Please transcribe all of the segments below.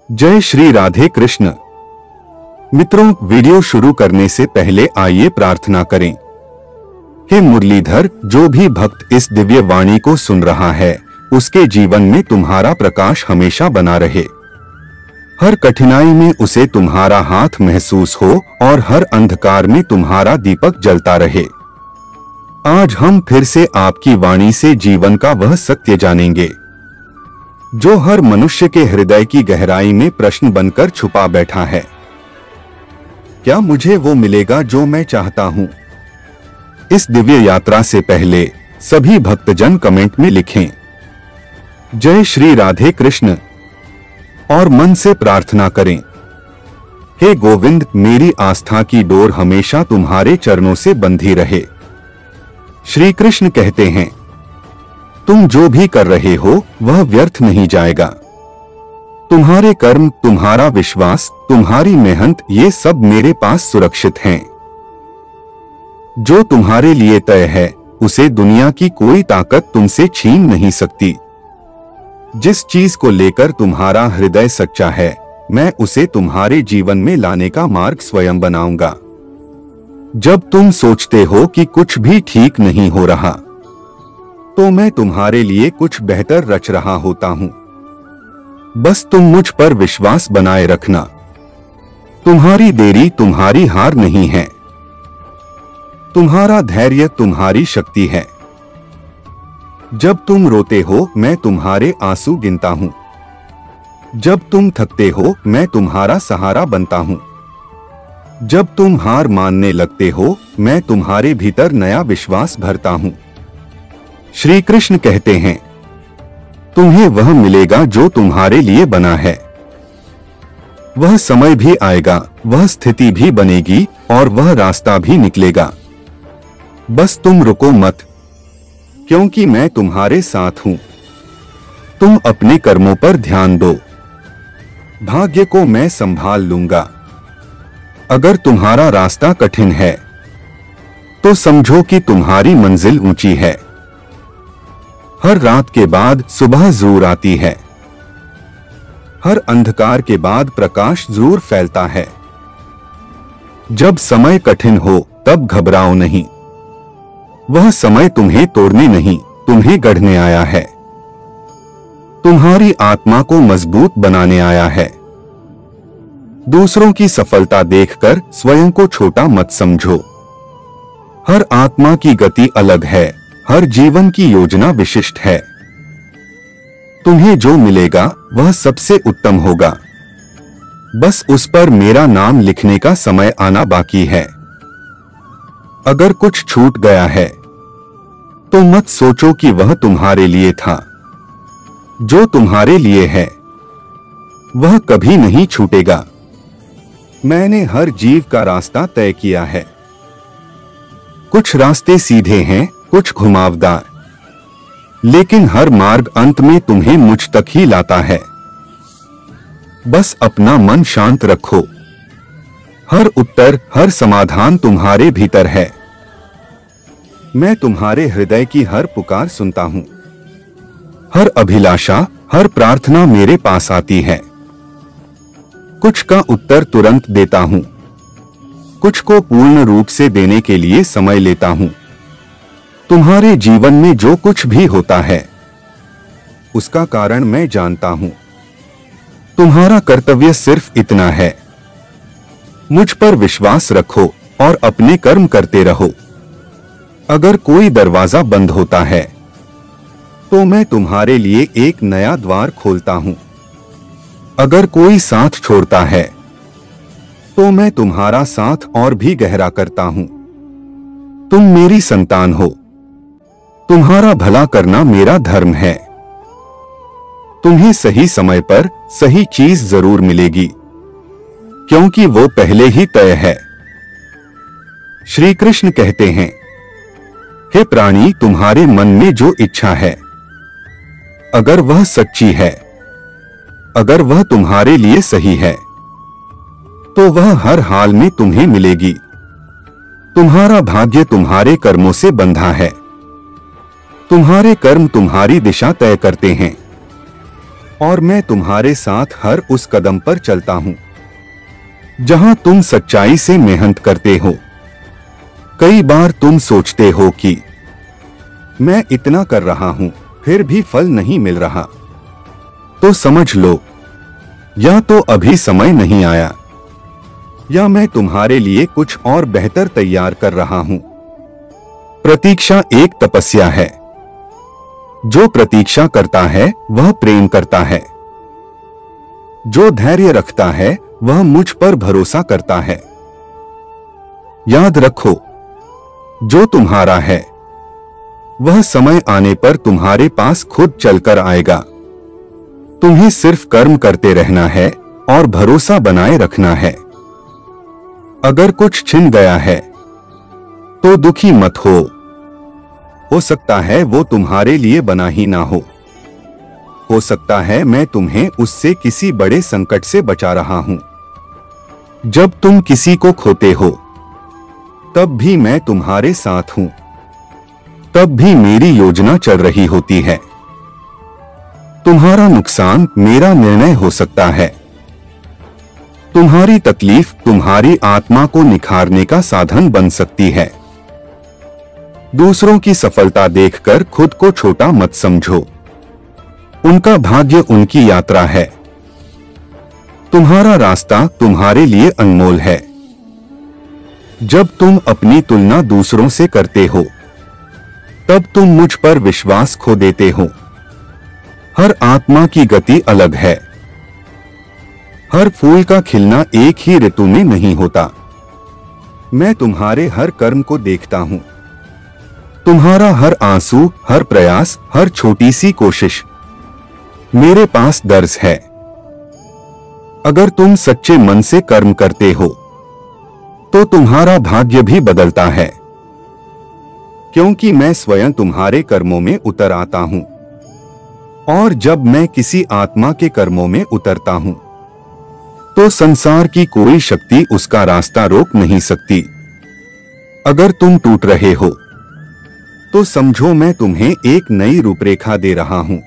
जय श्री राधे कृष्ण। मित्रों, वीडियो शुरू करने से पहले आइए प्रार्थना करें। हे मुरलीधर, जो भी भक्त इस दिव्य वाणी को सुन रहा है उसके जीवन में तुम्हारा प्रकाश हमेशा बना रहे। हर कठिनाई में उसे तुम्हारा हाथ महसूस हो और हर अंधकार में तुम्हारा दीपक जलता रहे। आज हम फिर से आपकी वाणी से जीवन का वह सत्य जानेंगे जो हर मनुष्य के हृदय की गहराई में प्रश्न बनकर छुपा बैठा है। क्या मुझे वो मिलेगा जो मैं चाहता हूं? इस दिव्य यात्रा से पहले सभी भक्तजन कमेंट में लिखें जय श्री राधे कृष्ण और मन से प्रार्थना करें, हे गोविंद, मेरी आस्था की डोर हमेशा तुम्हारे चरणों से बंधी रहे। श्री कृष्ण कहते हैं, तुम जो भी कर रहे हो वह व्यर्थ नहीं जाएगा। तुम्हारे कर्म, तुम्हारा विश्वास, तुम्हारी मेहनत, ये सब मेरे पास सुरक्षित हैं। जो तुम्हारे लिए तय है उसे दुनिया की कोई ताकत तुमसे छीन नहीं सकती। जिस चीज को लेकर तुम्हारा हृदय सच्चा है, मैं उसे तुम्हारे जीवन में लाने का मार्ग स्वयं बनाऊंगा। जब तुम सोचते हो कि कुछ भी ठीक नहीं हो रहा, तो मैं तुम्हारे लिए कुछ बेहतर रच रहा होता हूं। बस तुम मुझ पर विश्वास बनाए रखना। तुम्हारी देरी तुम्हारी हार नहीं है। तुम्हारा धैर्य तुम्हारी शक्ति है। जब तुम रोते हो मैं तुम्हारे आंसू गिनता हूं। जब तुम थकते हो मैं तुम्हारा सहारा बनता हूं। जब तुम हार मानने लगते हो मैं तुम्हारे भीतर नया विश्वास भरता हूं। श्री कृष्ण कहते हैं, तुम्हें वह मिलेगा जो तुम्हारे लिए बना है। वह समय भी आएगा, वह स्थिति भी बनेगी और वह रास्ता भी निकलेगा। बस तुम रुको मत, क्योंकि मैं तुम्हारे साथ हूं। तुम अपने कर्मों पर ध्यान दो, भाग्य को मैं संभाल लूंगा। अगर तुम्हारा रास्ता कठिन है तो समझो कि तुम्हारी मंजिल ऊंची है। हर रात के बाद सुबह जरूर आती है। हर अंधकार के बाद प्रकाश जरूर फैलता है। जब समय कठिन हो तब घबराओ नहीं। वह समय तुम्हें तोड़ने नहीं, तुम्हें गढ़ने आया है। तुम्हारी आत्मा को मजबूत बनाने आया है। दूसरों की सफलता देखकर स्वयं को छोटा मत समझो। हर आत्मा की गति अलग है, हर जीवन की योजना विशिष्ट है। तुम्हें जो मिलेगा वह सबसे उत्तम होगा। बस उस पर मेरा नाम लिखने का समय आना बाकी है। अगर कुछ छूट गया है तो मत सोचो कि वह तुम्हारे लिए था। जो तुम्हारे लिए है वह कभी नहीं छूटेगा। मैंने हर जीव का रास्ता तय किया है। कुछ रास्ते सीधे हैं, कुछ घुमावदार, लेकिन हर मार्ग अंत में तुम्हें मुझ तक ही लाता है। बस अपना मन शांत रखो। हर उत्तर, हर समाधान तुम्हारे भीतर है। मैं तुम्हारे हृदय की हर पुकार सुनता हूं। हर अभिलाषा, हर प्रार्थना मेरे पास आती है। कुछ का उत्तर तुरंत देता हूं, कुछ को पूर्ण रूप से देने के लिए समय लेता हूं। तुम्हारे जीवन में जो कुछ भी होता है उसका कारण मैं जानता हूं। तुम्हारा कर्तव्य सिर्फ इतना है, मुझ पर विश्वास रखो और अपने कर्म करते रहो। अगर कोई दरवाजा बंद होता है तो मैं तुम्हारे लिए एक नया द्वार खोलता हूं। अगर कोई साथ छोड़ता है तो मैं तुम्हारा साथ और भी गहरा करता हूं। तुम मेरी संतान हो। तुम्हारा भला करना मेरा धर्म है। तुम्हें सही समय पर सही चीज जरूर मिलेगी, क्योंकि वो पहले ही तय है। श्री कृष्ण कहते हैं, हे प्राणी, तुम्हारे मन में जो इच्छा है, अगर वह सच्ची है, अगर वह तुम्हारे लिए सही है, तो वह हर हाल में तुम्हें मिलेगी। तुम्हारा भाग्य तुम्हारे कर्मों से बंधा है। तुम्हारे कर्म तुम्हारी दिशा तय करते हैं। और मैं तुम्हारे साथ हर उस कदम पर चलता हूं जहां तुम सच्चाई से मेहनत करते हो। कई बार तुम सोचते हो कि मैं इतना कर रहा हूं फिर भी फल नहीं मिल रहा, तो समझ लो या तो अभी समय नहीं आया या मैं तुम्हारे लिए कुछ और बेहतर तैयार कर रहा हूं। प्रतीक्षा एक तपस्या है। जो प्रतीक्षा करता है वह प्रेम करता है। जो धैर्य रखता है वह मुझ पर भरोसा करता है। याद रखो, जो तुम्हारा है वह समय आने पर तुम्हारे पास खुद चलकर आएगा। तुम्हें सिर्फ कर्म करते रहना है और भरोसा बनाए रखना है। अगर कुछ छिन गया है तो दुखी मत हो सकता है वो तुम्हारे लिए बना ही ना हो सकता है मैं तुम्हें उससे किसी बड़े संकट से बचा रहा हूं। जब तुम किसी को खोते हो तब भी मैं तुम्हारे साथ हूं, तब भी मेरी योजना चल रही होती है। तुम्हारा नुकसान मेरा निर्णय हो सकता है। तुम्हारी तकलीफ तुम्हारी आत्मा को निखारने का साधन बन सकती है। दूसरों की सफलता देखकर खुद को छोटा मत समझो। उनका भाग्य उनकी यात्रा है। तुम्हारा रास्ता तुम्हारे लिए अनमोल है। जब तुम अपनी तुलना दूसरों से करते हो तब तुम मुझ पर विश्वास खो देते हो। हर आत्मा की गति अलग है। हर फूल का खिलना एक ही ऋतु में नहीं होता। मैं तुम्हारे हर कर्म को देखता हूं। तुम्हारा हर आंसू, हर प्रयास, हर छोटी सी कोशिश मेरे पास दर्ज है। अगर तुम सच्चे मन से कर्म करते हो तो तुम्हारा भाग्य भी बदलता है, क्योंकि मैं स्वयं तुम्हारे कर्मों में उतर आता हूं। और जब मैं किसी आत्मा के कर्मों में उतरता हूं तो संसार की कोई शक्ति उसका रास्ता रोक नहीं सकती। अगर तुम टूट रहे हो तो समझो मैं तुम्हें एक नई रूपरेखा दे रहा हूं,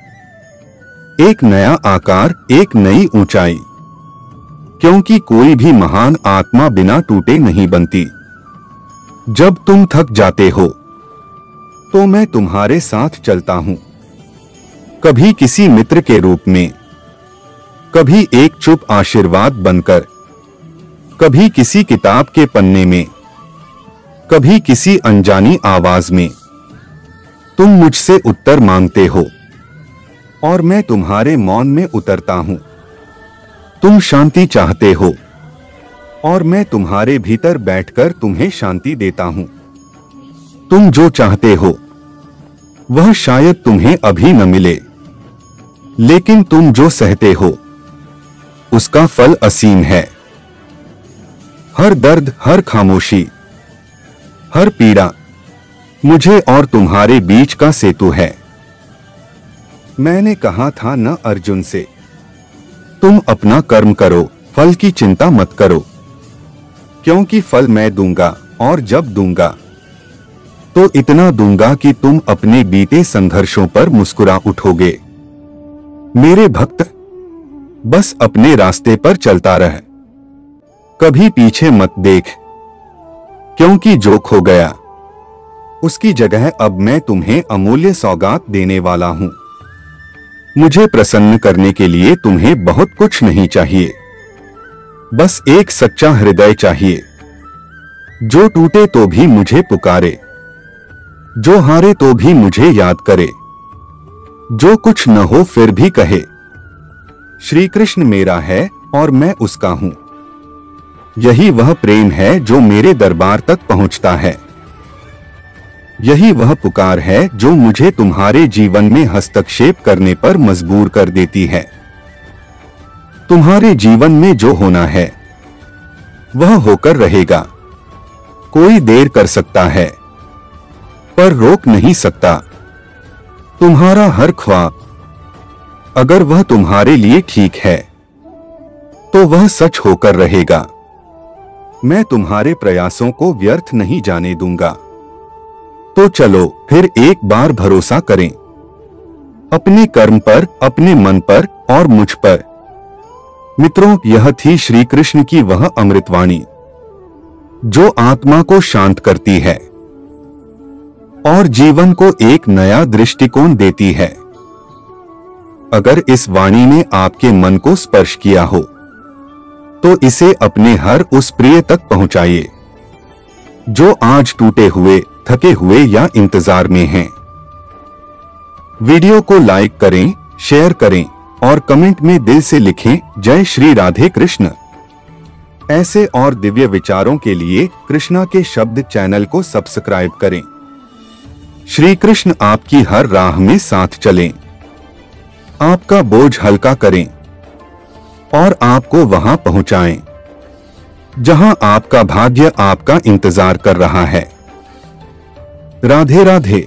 एक नया आकार, एक नई ऊंचाई। क्योंकि कोई भी महान आत्मा बिना टूटे नहीं बनती। जब तुम थक जाते हो तो मैं तुम्हारे साथ चलता हूं, कभी किसी मित्र के रूप में, कभी एक चुप आशीर्वाद बनकर, कभी किसी किताब के पन्ने में, कभी किसी अनजानी आवाज में। तुम मुझसे उत्तर मांगते हो और मैं तुम्हारे मौन में उतरता हूं। तुम शांति चाहते हो और मैं तुम्हारे भीतर बैठकर तुम्हें शांति देता हूं। तुम जो चाहते हो वह शायद तुम्हें अभी न मिले, लेकिन तुम जो सहते हो उसका फल असीम है। हर दर्द, हर खामोशी, हर पीड़ा मुझे और तुम्हारे बीच का सेतु है। मैंने कहा था न अर्जुन से, तुम अपना कर्म करो, फल की चिंता मत करो, क्योंकि फल मैं दूंगा और जब दूंगा तो इतना दूंगा कि तुम अपने बीते संघर्षों पर मुस्कुरा उठोगे। मेरे भक्त, बस अपने रास्ते पर चलता रह, कभी पीछे मत देख, क्योंकि जो खो गया उसकी जगह अब मैं तुम्हें अमूल्य सौगात देने वाला हूं। मुझे प्रसन्न करने के लिए तुम्हें बहुत कुछ नहीं चाहिए, बस एक सच्चा हृदय चाहिए, जो टूटे तो भी मुझे पुकारे, जो हारे तो भी मुझे याद करे, जो कुछ न हो फिर भी कहे, श्री कृष्ण मेरा है और मैं उसका हूं। यही वह प्रेम है जो मेरे दरबार तक पहुंचता है। यही वह पुकार है जो मुझे तुम्हारे जीवन में हस्तक्षेप करने पर मजबूर कर देती है। तुम्हारे जीवन में जो होना है वह होकर रहेगा। कोई देर कर सकता है पर रोक नहीं सकता। तुम्हारा हर ख्वाब, अगर वह तुम्हारे लिए ठीक है तो वह सच होकर रहेगा। मैं तुम्हारे प्रयासों को व्यर्थ नहीं जाने दूंगा। तो चलो फिर एक बार भरोसा करें। अपने कर्म पर, अपने मन पर और मुझ पर। मित्रों, यह थी श्री कृष्ण की वह अमृतवाणी जो आत्मा को शांत करती है और जीवन को एक नया दृष्टिकोण देती है। अगर इस वाणी ने आपके मन को स्पर्श किया हो तो इसे अपने हर उस प्रिय तक पहुंचाइए जो आज टूटे हुए, थके हुए या इंतजार में हैं। वीडियो को लाइक करें, शेयर करें और कमेंट में दिल से लिखें जय श्री राधे कृष्ण। ऐसे और दिव्य विचारों के लिए कृष्णा के शब्द चैनल को सब्सक्राइब करें। श्री कृष्ण आपकी हर राह में साथ चलें, आपका बोझ हल्का करें और आपको वहां पहुंचाएं जहां आपका भाग्य आपका इंतजार कर रहा है। राधे राधे।